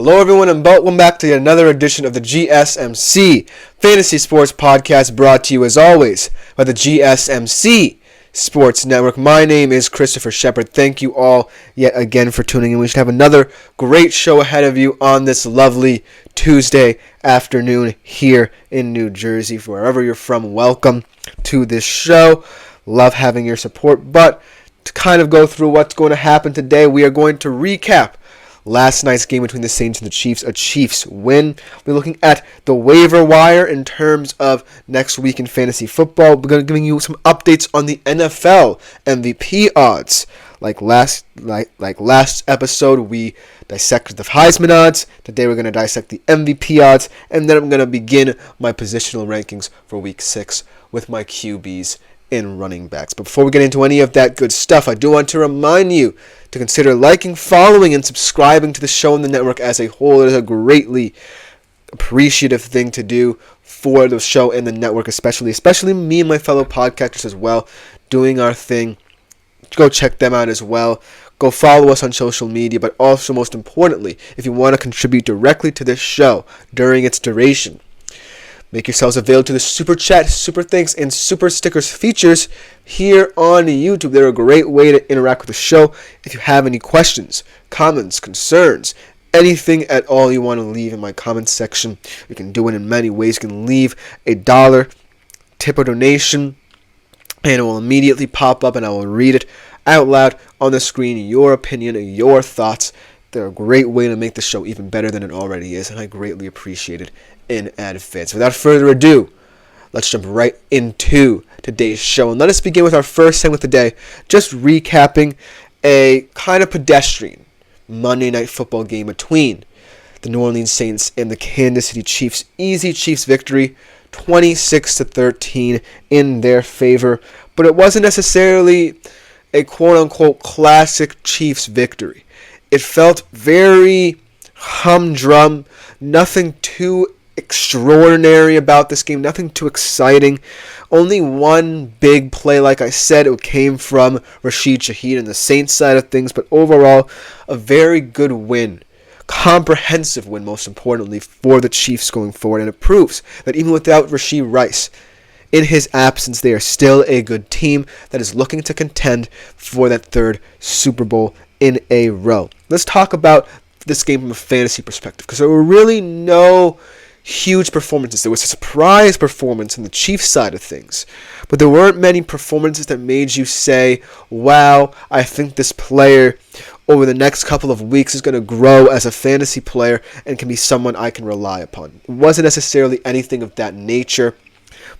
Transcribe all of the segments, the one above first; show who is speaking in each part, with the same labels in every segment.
Speaker 1: Hello everyone and welcome back to another edition of the GSMC Fantasy Sports Podcast, brought to you as always by the GSMC Sports Network. My name is Christopher Shepard. Thank you all yet again for tuning in. We should have another great show ahead of you on this lovely Tuesday afternoon here in New Jersey. Wherever you're from, welcome to this show. Love having your support. But to kind of go through what's going to happen today, we are going to recap last night's game between the Saints and the Chiefs, a Chiefs win. We're looking at the waiver wire in terms of next week in fantasy football. We're going to be giving you some updates on the NFL MVP odds. Like last episode, we dissected the Heisman odds. Today we're going to dissect the MVP odds, and then I'm going to begin my positional rankings for Week 6 with my QBs and running backs. But before we get into any of that good stuff, I do want to remind you to consider liking, following, and subscribing to the show and the network as a whole. It is a greatly appreciative thing to do for the show and the network, especially me and my fellow podcasters as well, doing our thing. Go check them out as well. Go follow us on social media, but also, most importantly, if you want to contribute directly to this show during its duration, make yourselves available to the Super Chat, Super Thanks, and Super Stickers features here on YouTube. They're a great way to interact with the show. If you have any questions, comments, concerns, anything at all you want to leave in my comments section, you can do it in many ways. You can leave $1 tip or donation, and it will immediately pop up, and I will read it out loud on the screen, your opinion and your thoughts. They're a great way to make the show even better than it already is, and I greatly appreciate it in advance. Without further ado, let's jump right into today's show. And let us begin with our first segment of the day, just recapping a kind of pedestrian Monday Night Football game between the New Orleans Saints and the Kansas City Chiefs. Easy Chiefs victory, 26-13 in their favor. But it wasn't necessarily a quote-unquote classic Chiefs victory. It felt very humdrum, nothing too extraordinary about this game, nothing too exciting. Only one big play, like I said, it came from Rashid Shaheed on the Saints side of things, but overall, a very good win. Comprehensive win, most importantly, for the Chiefs going forward, and it proves that even without Rashee Rice, in his absence, they are still a good team that is looking to contend for that third Super Bowl in a row. Let's talk about this game from a fantasy perspective, because there were really no huge performances. There was a surprise performance on the Chiefs side of things, but there weren't many performances that made you say, wow, I think this player over the next couple of weeks is going to grow as a fantasy player and can be someone I can rely upon. It wasn't necessarily anything of that nature,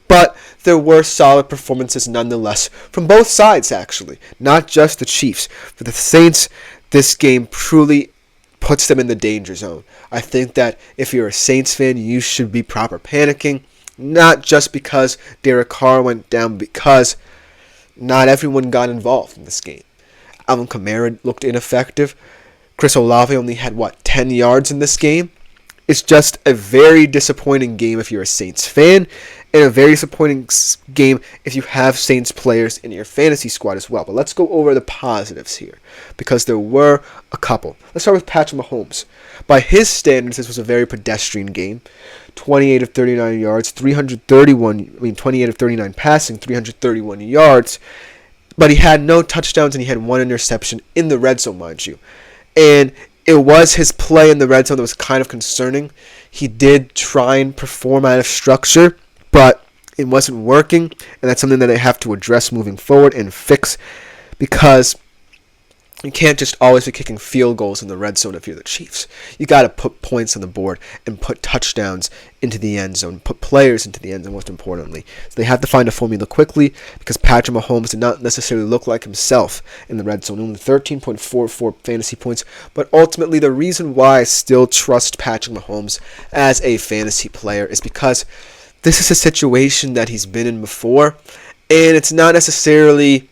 Speaker 1: but there were solid performances nonetheless from both sides, actually, not just the Chiefs. For the Saints, this game truly puts them in the danger zone. I think that if you're a Saints fan, you should be proper panicking, not just because Derek Carr went down, because not everyone got involved in this game. Alvin Kamara looked ineffective. Chris Olave only had, 10 yards in this game? It's just a very disappointing game if you're a Saints fan, and a very disappointing game if you have Saints players in your fantasy squad as well. But let's go over the positives here, because there were a couple. Let's start with Patrick Mahomes. By his standards, this was a very pedestrian game. 28 of 39 yards, 28 of 39 passing, 331 yards. But he had no touchdowns, and he had one interception in the red zone, mind you. And it was his play in the red zone that was kind of concerning. He did try and perform out of structure, but it wasn't working, and that's something that they have to address moving forward and fix, because you can't just always be kicking field goals in the red zone if you're the Chiefs. You got to put points on the board and put touchdowns into the end zone, put players into the end zone, most importantly. So they have to find a formula quickly, because Patrick Mahomes did not necessarily look like himself in the red zone. Only 13.44 fantasy points, but ultimately the reason why I still trust Patrick Mahomes as a fantasy player is because this is a situation that he's been in before, and it's not necessarily,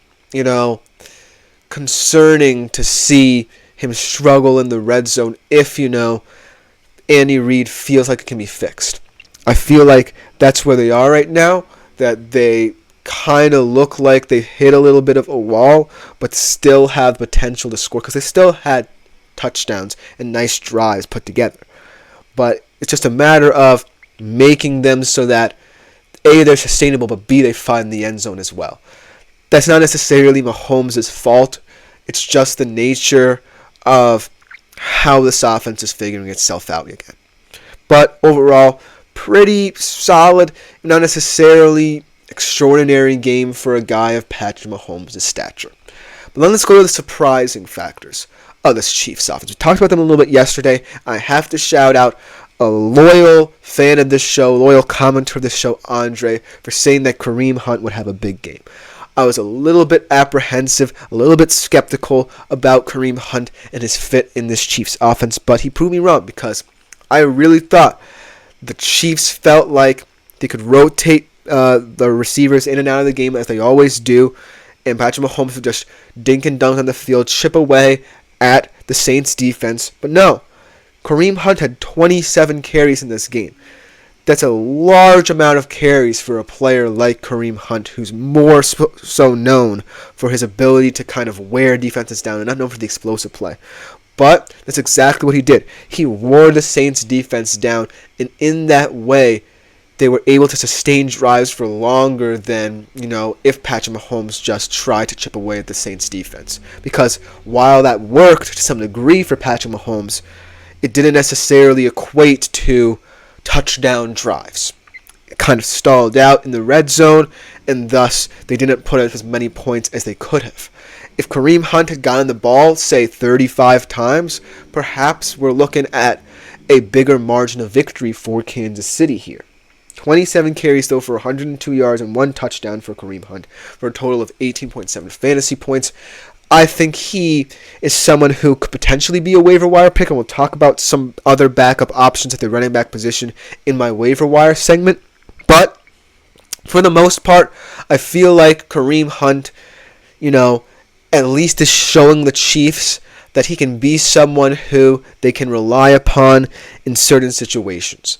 Speaker 1: concerning to see him struggle in the red zone if, Andy Reid feels like it can be fixed. I feel like that's where they are right now, that they kind of look like they hit a little bit of a wall, but still have potential to score, because they still had touchdowns and nice drives put together. But it's just a matter of making them so that A, they're sustainable, but B, they find the end zone as well. That's not necessarily Mahomes' fault. It's just the nature of how this offense is figuring itself out again. But overall, pretty solid, not necessarily extraordinary game for a guy of Patrick Mahomes' stature. But then let's go to the surprising factors of this Chiefs offense. We talked about them a little bit yesterday. I have to shout out a loyal fan of this show, loyal commenter of this show, Andre, for saying that Kareem Hunt would have a big game. I was a little bit apprehensive, a little bit skeptical about Kareem Hunt and his fit in this Chiefs offense, but he proved me wrong because I really thought the Chiefs felt like they could rotate the receivers in and out of the game as they always do, and Patrick Mahomes would just dink and dunk on the field, chip away at the Saints defense. But no, Kareem Hunt had 27 carries in this game. That's a large amount of carries for a player like Kareem Hunt, who's more so known for his ability to kind of wear defenses down and not known for the explosive play. But that's exactly what he did. He wore the Saints defense down, and in that way, they were able to sustain drives for longer than, if Patrick Mahomes just tried to chip away at the Saints defense. Because while that worked to some degree for Patrick Mahomes, it didn't necessarily equate to touchdown drives. It kind of stalled out in the red zone, and thus they didn't put up as many points as they could have. If Kareem Hunt had gotten the ball, say 35 times, perhaps we're looking at a bigger margin of victory for Kansas City here. 27 carries, though, for 102 yards and 1 touchdown for Kareem Hunt, for a total of 18.7 fantasy points. I think he is someone who could potentially be a waiver wire pick, and we'll talk about some other backup options at the running back position in my waiver wire segment. But for the most part, I feel like Kareem Hunt, at least is showing the Chiefs that he can be someone who they can rely upon in certain situations.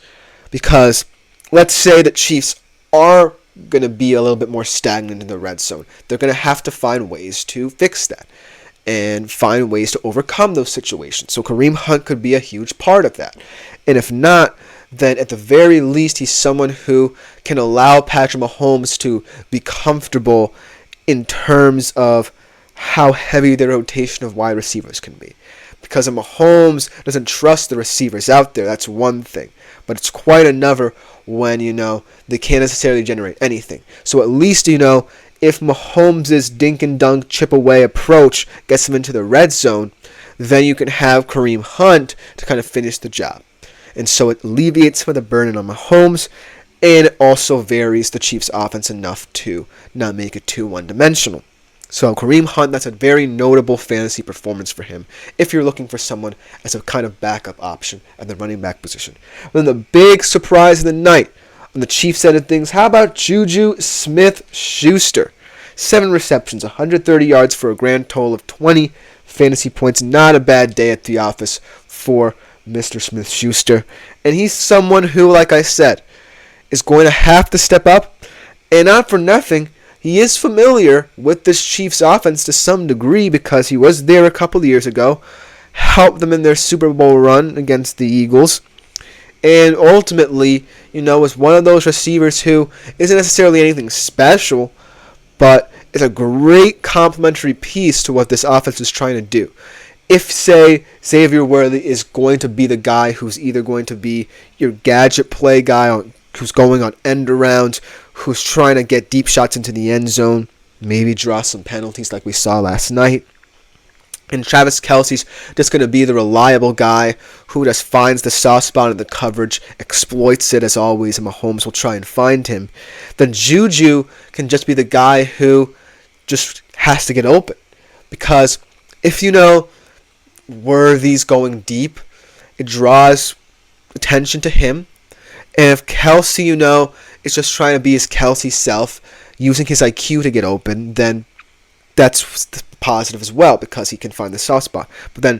Speaker 1: Because let's say that Chiefs are going to be a little bit more stagnant in the red zone. They're going to have to find ways to fix that and find ways to overcome those situations. So Kareem Hunt could be a huge part of that. And if not, then at the very least, he's someone who can allow Patrick Mahomes to be comfortable in terms of how heavy the rotation of wide receivers can be. Because if Mahomes doesn't trust the receivers out there, that's one thing. But it's quite another when, they can't necessarily generate anything. So at least, if Mahomes' dink and dunk chip away approach gets him into the red zone, then you can have Kareem Hunt to kind of finish the job. And so it alleviates some of the burden on Mahomes, and it also varies the Chiefs' offense enough to not make it too one-dimensional. So Kareem Hunt, that's a very notable fantasy performance for him if you're looking for someone as a kind of backup option at the running back position. Then the big surprise of the night on the Chiefs side of things, how about Juju Smith-Schuster? 7 receptions, 130 yards for a grand total of 20 fantasy points. Not a bad day at the office for Mr. Smith-Schuster. And he's someone who, like I said, is going to have to step up. And not for nothing, he is familiar with this Chiefs offense to some degree because he was there a couple of years ago, helped them in their Super Bowl run against the Eagles, and ultimately, was one of those receivers who isn't necessarily anything special, but is a great complementary piece to what this offense is trying to do. If, say, Xavier Worthy is going to be the guy who's either going to be your gadget play guy who's going on end arounds, who's trying to get deep shots into the end zone, maybe draw some penalties like we saw last night. And Travis Kelce's just going to be the reliable guy who just finds the soft spot in the coverage, exploits it as always, and Mahomes will try and find him. Then Juju can just be the guy who just has to get open. Because if Worthy's going deep, it draws attention to him. And if Kelce, is just trying to be his Kelce self, using his IQ to get open, then that's positive as well because he can find the soft spot. But then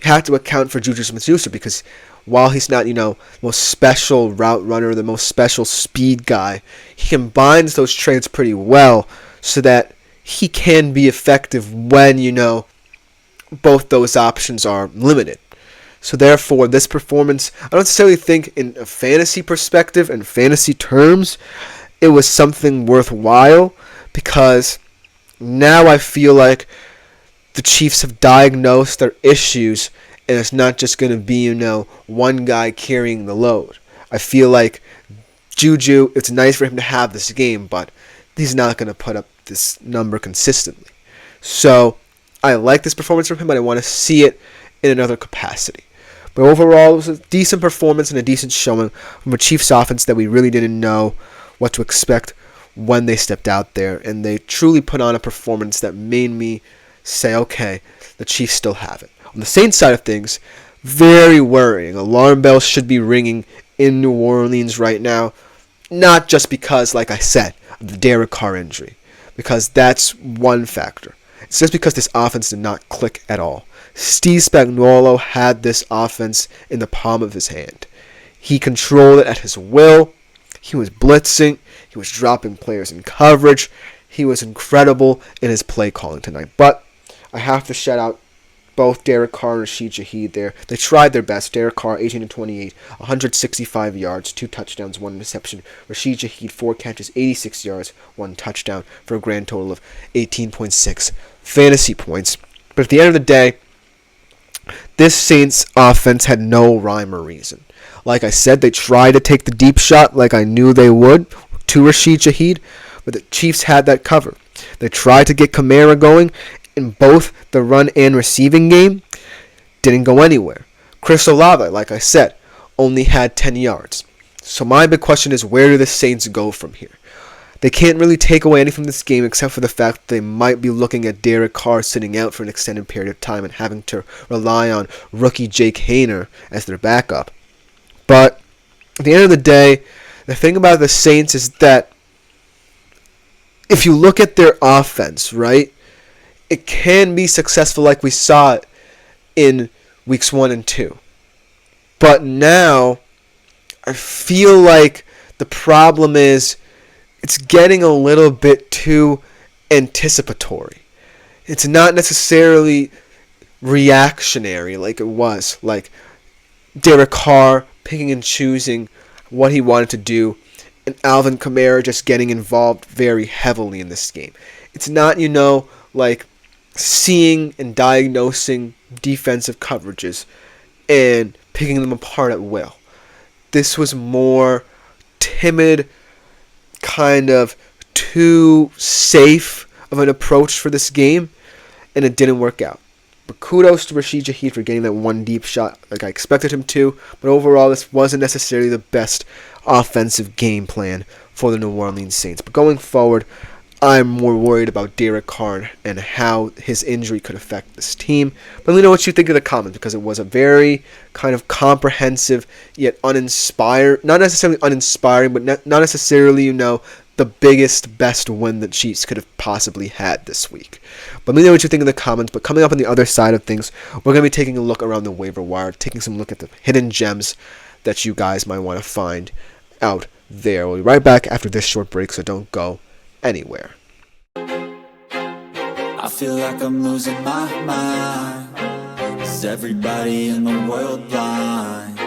Speaker 1: you have to account for Juju Smith-Schuster because while he's not, the most special route runner, the most special speed guy, he combines those traits pretty well so that he can be effective when, both those options are limited. So therefore, this performance, I don't necessarily think in a fantasy perspective and fantasy terms, it was something worthwhile, because now I feel like the Chiefs have diagnosed their issues, and it's not just going to be, one guy carrying the load. I feel like Juju, it's nice for him to have this game, but he's not going to put up this number consistently. So I like this performance from him, but I want to see it in another capacity. But overall, it was a decent performance and a decent showing from a Chiefs offense that we really didn't know what to expect when they stepped out there. And they truly put on a performance that made me say, okay, the Chiefs still have it. On the Saints side of things, very worrying. Alarm bells should be ringing in New Orleans right now. Not just because, like I said, of the Derek Carr injury. Because that's one factor. It's just because this offense did not click at all. Steve Spagnuolo had this offense in the palm of his hand. He controlled it at his will. He was blitzing. He was dropping players in coverage. He was incredible in his play calling tonight. But I have to shout out both Derek Carr and Rashid Shaheed there. They tried their best. Derek Carr, 18-28, 165 yards, 2 touchdowns, 1 interception. Rashid Shaheed, 4 catches, 86 yards, 1 touchdown for a grand total of 18.6 fantasy points. But at the end of the day, this Saints offense had no rhyme or reason. Like I said, they tried to take the deep shot like I knew they would to Rashid Shaheed, but the Chiefs had that covered. They tried to get Kamara going in both the run and receiving game. Didn't go anywhere. Chris Olave, like I said, only had 10 yards. So my big question is, where do the Saints go from here? They can't really take away anything from this game except for the fact that they might be looking at Derek Carr sitting out for an extended period of time and having to rely on rookie Jake Haener as their backup. But at the end of the day, the thing about the Saints is that if you look at their offense, right, it can be successful like we saw it in weeks 1 and 2. But now, I feel like the problem is it's getting a little bit too anticipatory. It's not necessarily reactionary like it was. Like Derek Carr picking and choosing what he wanted to do, and Alvin Kamara just getting involved very heavily in this game. It's not, like seeing and diagnosing defensive coverages and picking them apart at will. This was more timid, kind of too safe of an approach for this game, and it didn't work out. But kudos to Rashid Shaheed for getting that one deep shot like I expected him to, but overall this wasn't necessarily the best offensive game plan for the New Orleans Saints. But going forward, I'm more worried about Derek Carr and how his injury could affect this team. But let me know what you think in the comments, because it was a very kind of comprehensive yet uninspired, not necessarily uninspiring, but not necessarily, the biggest, best win that Chiefs could have possibly had this week. But let me know what you think in the comments. But coming up on the other side of things, we're going to be taking a look around the waiver wire, taking some look at the hidden gems that you guys might want to find out there. We'll be right back after this short break, so don't go anywhere.
Speaker 2: I feel like I'm losing my mind. Is everybody in the world blind?